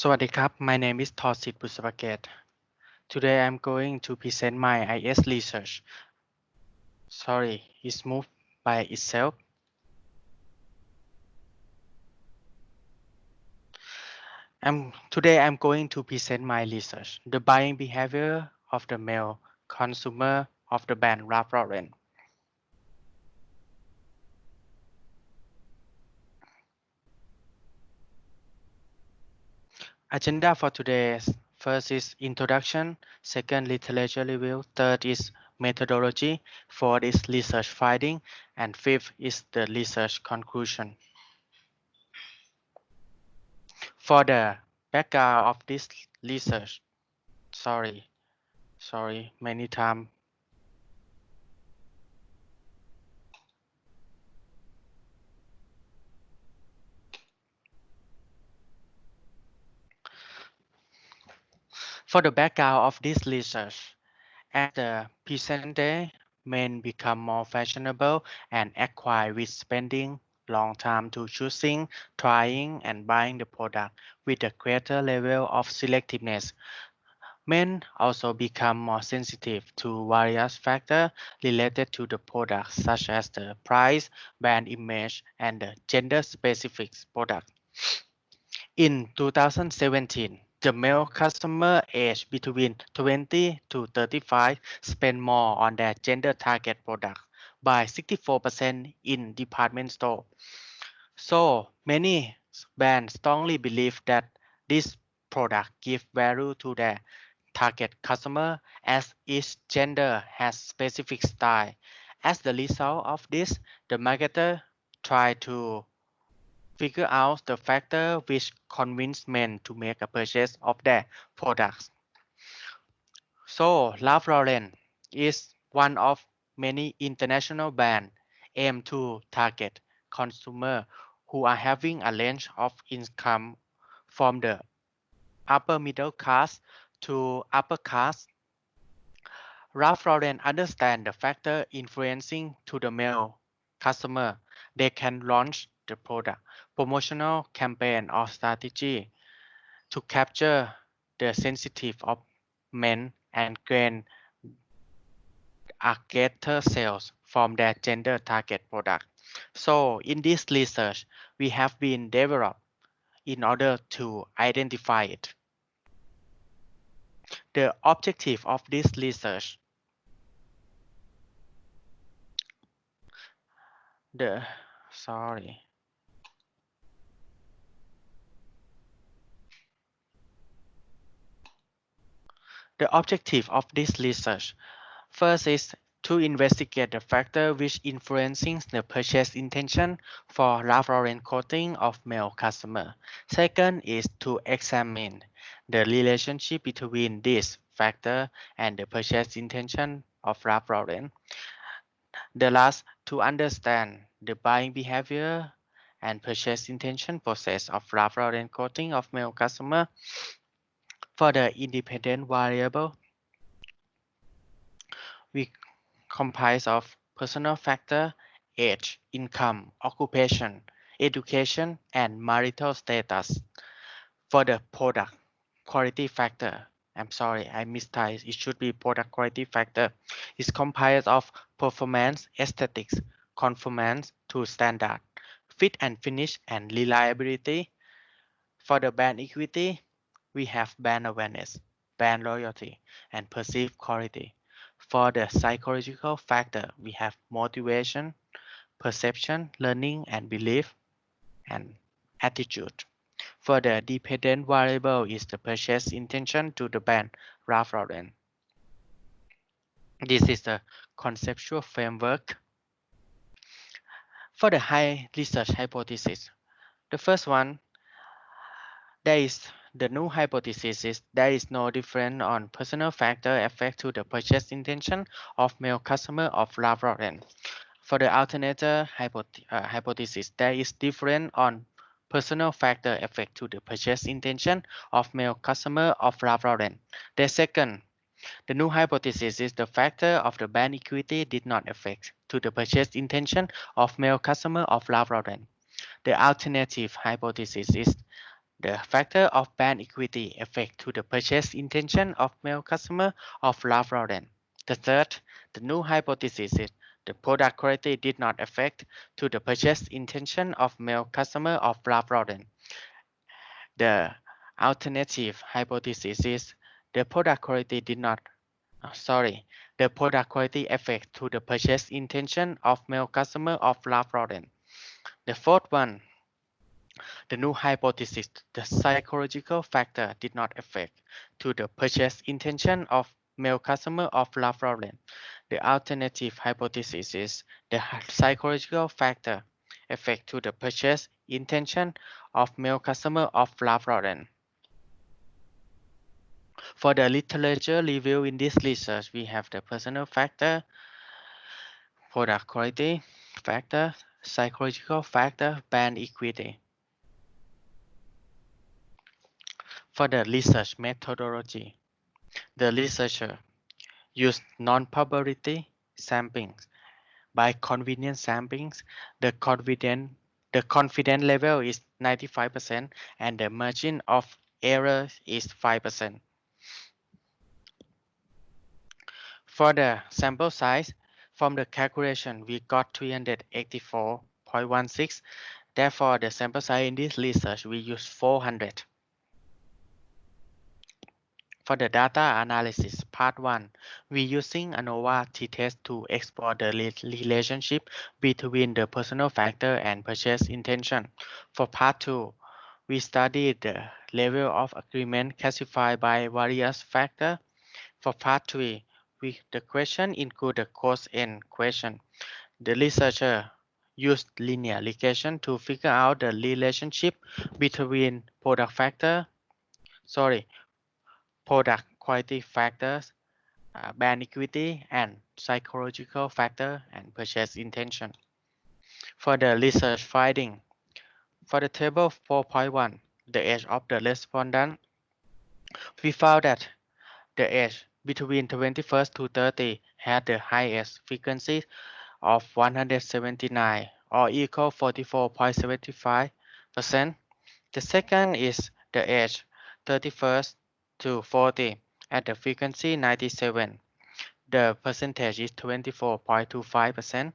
สวัสดีครับ My name is Torsit Busapaket. Today I'm going to present my IS research. Sorry, it's moved by itself. Today I'm going to present my research, the buying behavior of the male consumer of the brand Ralph Lauren. Agenda for today: first is introduction, second literature review, third is methodology, fourth is research finding, and fifth is the research conclusion. For the background of this research, sorry, many times. For the background of this research, as the present day, men become more fashionable and acquire with spending long time to choosing, trying, and buying the product with a greater level of selectiveness. Men also become more sensitive to various factors related to the product, such as the price, brand image, and the gender-specific product. In 2017, the male customer aged between 20 to 35 spent more on their gender target product by 64% in department store. So many brands strongly believe that this product give value to their target customer as each gender has specific style. As the result of this, the marketer try to figure out the factor which convince men to make a purchase of their products. So Ralph Lauren is one of many international brands aimed to target consumers who are having a range of income from the upper middle class to upper class. Ralph Lauren understands the factor influencing to the male customer. They can launch the product, promotional campaign or strategy to capture the sensitive of men and gain a greater sales from their gender target product. So in this research, we have been developed in order to identify it. The objective of this research, the sorry. The objective of this research first is to investigate the factor which influencing the purchase intention for Ralph Lauren clothing of male customer. Second is to examine the relationship between this factor and the purchase intention of Ralph Lauren. The last, to understand the buying behavior and purchase intention process of Ralph Lauren clothing of male customer. For the independent variable, we comprise of personal factor, age, income, occupation, education, and marital status. For the product quality factor, I'm sorry, I mistyped. It should be product quality factor. It's comprised of performance, aesthetics, conformance to standard, fit and finish, and reliability. For the brand equity, we have brand awareness, brand loyalty, and perceived quality. For the psychological factor, we have motivation, perception, learning and belief, and attitude. For the dependent variable is the purchase intention to the brand Ralph Lauren. This is the conceptual framework. For the high research hypothesis, the first one, there is the new hypothesis is there is no difference on personal factor effect to the purchase intention of male customer of Ralph Lauren. For the alternative hypothesis, there is difference on personal factor effect to the purchase intention of male customer of Ralph Lauren. The second, the new hypothesis is the factor of the brand equity did not affect to the purchase intention of male customer of Ralph Lauren. The alternative hypothesis is The factor of brand equity effect to the purchase intention of male customer of Ralph Lauren. The third, the new hypothesis is the product quality did not affect to the purchase intention of male customer of Ralph Lauren. The alternative hypothesis is the product quality did not the product quality affect to the purchase intention of male customer of Ralph Lauren. The fourth one, the new hypothesis, the psychological factor did not affect to the purchase intention of male customer of Ralph Lauren. The alternative hypothesis is the psychological factor affect to the purchase intention of male customer of Ralph Lauren. For the literature review in this research, we have the personal factor, product quality factor, psychological factor, brand equity. For the research methodology, the researcher used non-probability samplings. By convenience samplings, the confidence level is 95% and the margin of error is 5%. For the sample size, from the calculation, we got 384.16. Therefore, the sample size in this research, we use 400. For the data analysis, part 1, we using ANOVA t-test to explore the relationship between the personal factor and purchase intention. For part 2, we studied the level of agreement classified by various factors. For part 3, the question include the cause-and question. The researcher used linear regression to figure out the relationship between product quality factors, brand equity, and psychological factor and purchase intention. For the research finding, for the table 4.1, the age of the respondent, we found that the age between 21st to 30 had the highest frequency of 179 or equal 44.75%. The second is the age 31st to 40 at the frequency 97. The percentage is 24.25%.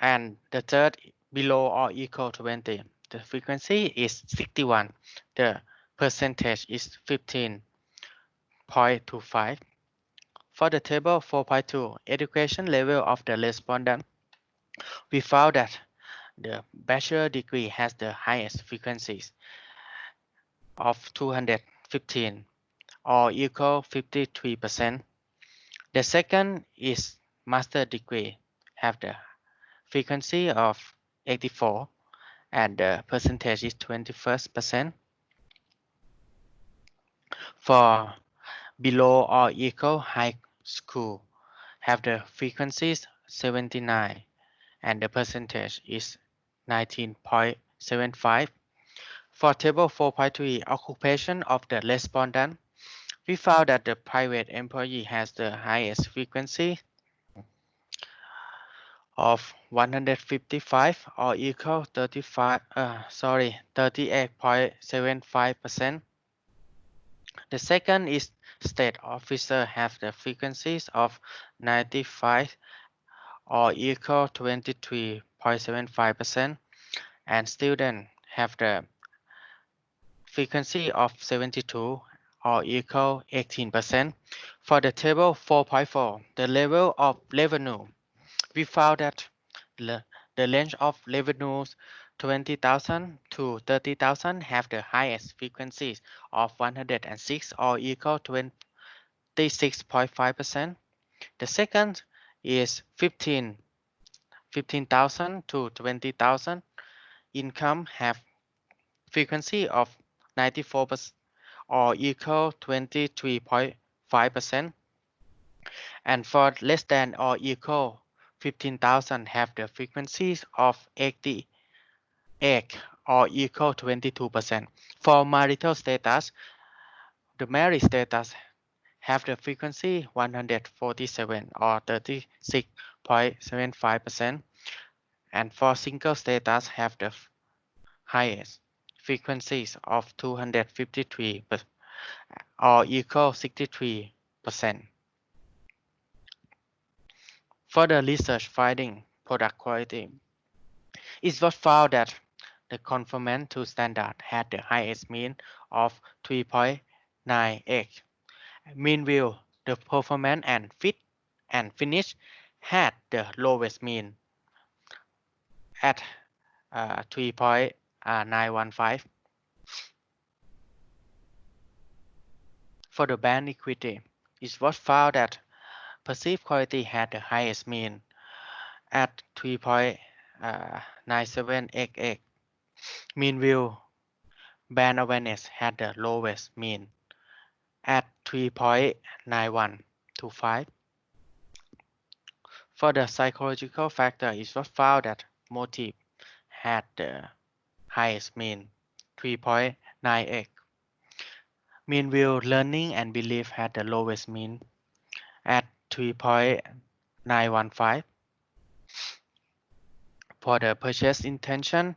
And the third below or equal to 20. The frequency is 61. The percentage is 15.25. For the table 4.2, education level of the respondent, we found that the bachelor degree has the highest frequencies of 215 or equal 53%. The second is master degree have the frequency of 84 and the percentage is 21%. For below or equal high school have the frequencies 79 and the percentage is 19.75. For table 4.3 occupation of the respondent, we found that the private employee has the highest frequency of 155 or equal 38.75%. The second is state officer have the frequencies of 95 or equal 23.75%, and student have the frequency of 72 or equal 18%. For the table 4.4, the level of revenue, we found that the range of revenues 20,000 to 30,000 have the highest frequencies of 106 or equal to 26.5%. The second is 15,000 to 20,000 income have frequency of 94% or equal 23.5%. And for less than or equal 15,000 have the frequencies of 88 or equal 22%. For marital status, the marriage status have the frequency 147 or 36.75%, and for single status have the highest frequencies of 253 or equal 63%. Further research finding product quality. It was found that the conformance to standard had the highest mean of 3.98. Meanwhile, the performance and fit and finish had the lowest mean at 3.915. For the band equity, it was found that perceived quality had the highest mean at 3.9788. Meanwhile, band awareness had the lowest mean at 3.9125. For the psychological factor, it was found that motive had the highest mean 3.98. Meanwhile, learning and belief had the lowest mean at 3.915. For the purchase intention,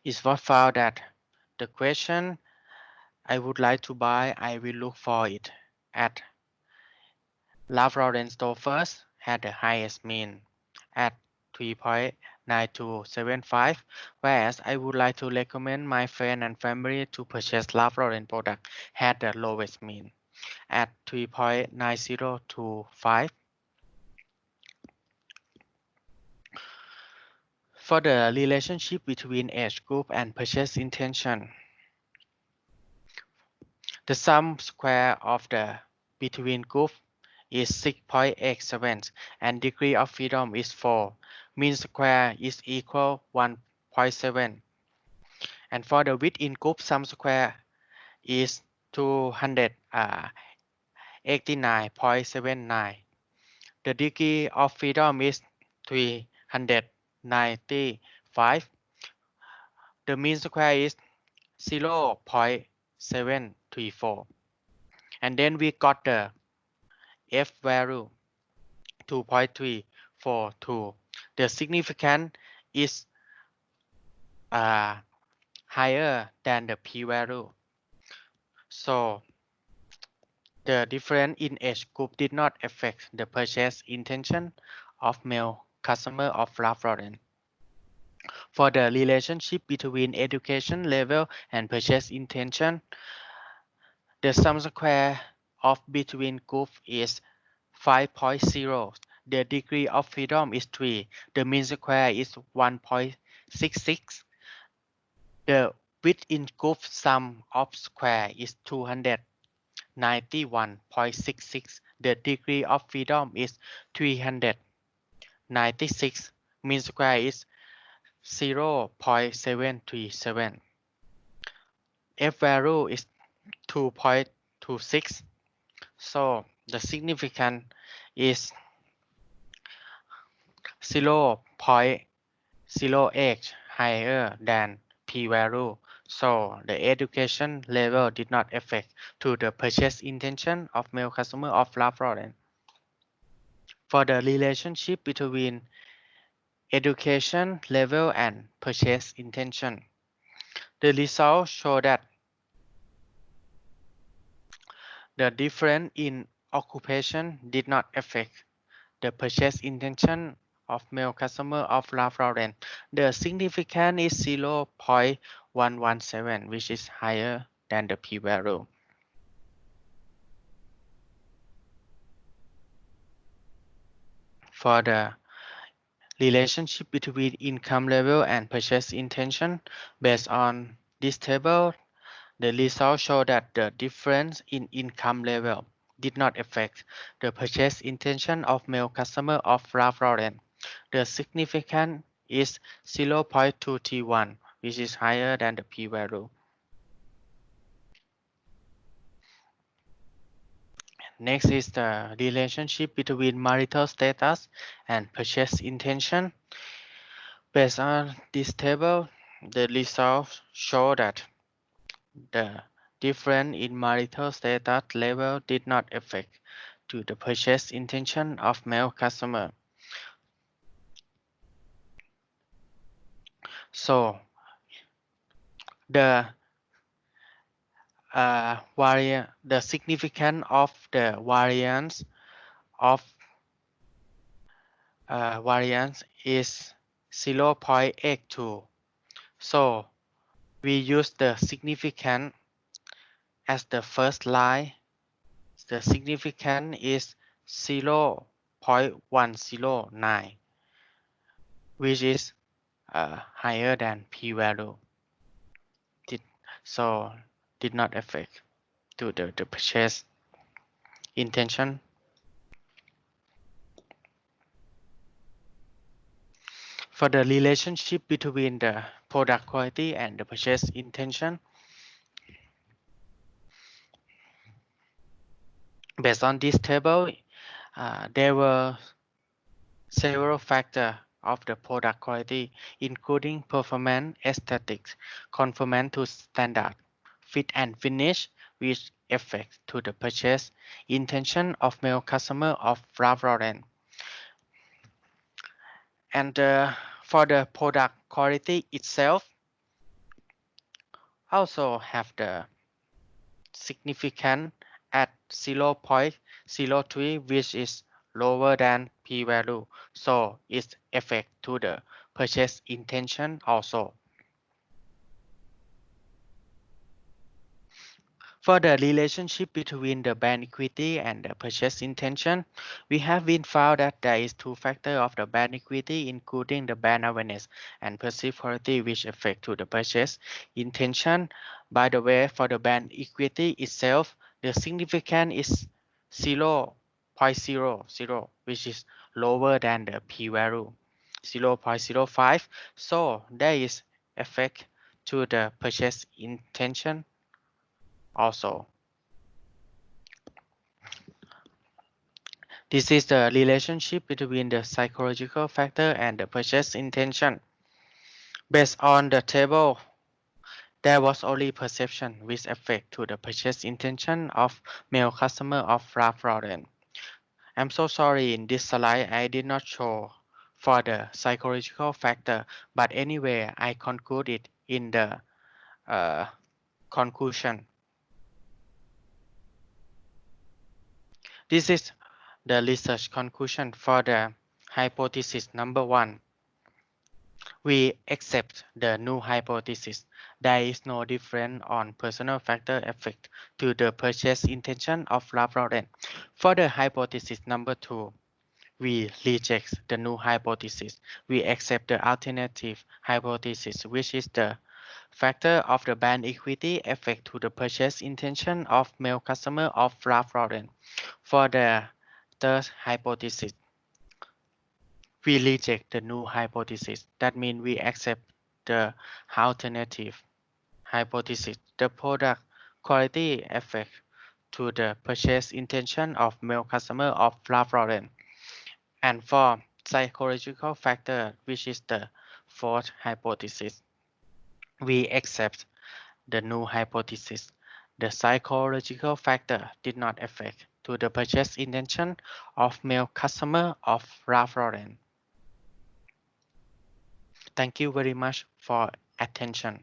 it was found that the question I would like to buy, I will look for it at Ralph Lauren store first had the highest mean at 3.9275, whereas I would like to recommend my friend and family to purchase Ralph Lauren product had the lowest mean at 3.9025. For the relationship between age group and purchase intention, the sum square of the between group is 6.87 and degree of freedom is 4. Mean square is equal 1.7. And for the within group sum square is 289.79. The degree of freedom is 395. The mean square is 0.734. And then we got the F value 2.342. The significance is higher than the p value. So the difference in age group did not affect the purchase intention of male customer of Ralph Lauren. For the relationship between education level and purchase intention, the sum square of between group is 5.0. The degree of freedom is 3. The mean square is 1.66. The within group sum of square is 291.66. The degree of freedom is 396. Mean square is 0.737. F value is 2.26. So the significance is 0.08 higher than p value. So the education level did not affect to the purchase intention of male customer of Ralph Lauren. For the relationship between education level and purchase intention, the results show that the difference in occupation did not affect the purchase intention of male customer of Ralph Lauren. The significance is 0.117, which is higher than the p value. For the relationship between income level and purchase intention, based on this table, the results show that the difference in income level did not affect the purchase intention of male customer of Ralph Lauren. The significance is 0.231, which is higher than the p value. Next is the relationship between marital status and purchase intention. Based on this table, the results show that the difference in marital status level did not affect to the purchase intention of male customer. So the the significance of the of variance is 0.82. So we use the significance as the first line. The significance is 0.109, which is higher than p-value. So did not affect to the purchase intention. For the relationship between the product quality and the purchase intention, based on this table, there were several factors of the product quality, including performance, aesthetics, conformance to standard, fit and finish, which affect to the purchase intention of male customer of Ralph Lauren. And for the product quality itself, also have the significant at 0.03, which is lower than p-value, so it's affect to the purchase intention also. For the relationship between the brand equity and the purchase intention, we have been found that there is two factors of the brand equity, including the brand awareness and perceived quality, which affect to the purchase intention. By the way, for the brand equity itself, the significance is 0.00, which is lower than the p-value, 0.05. So there is effect to the purchase intention also. This is the relationship between the psychological factor and the purchase intention. Based on the table, there was only perception with effect to the purchase intention of male customer of Ralph Lauren. I'm so sorry, in this slide I did not show for the psychological factor, but anyway I concluded in the conclusion. This is the research conclusion for the hypothesis number 1. We accept the new hypothesis. There is no difference on personal factor effect to the purchase intention of Ralph Lauren. For the hypothesis number 2, we reject the new hypothesis. We accept the alternative hypothesis, which is the factor of the brand equity effect to the purchase intention of male customer of Ralph Lauren. For the third hypothesis, we reject the new hypothesis. That means we accept the alternative hypothesis. The product quality effect to the purchase intention of male customer of Ralph Lauren. And for psychological factor, which is the fourth hypothesis, we accept the new hypothesis. The psychological factor did not affect to the purchase intention of male customer of Ralph Lauren. Thank you very much for attention.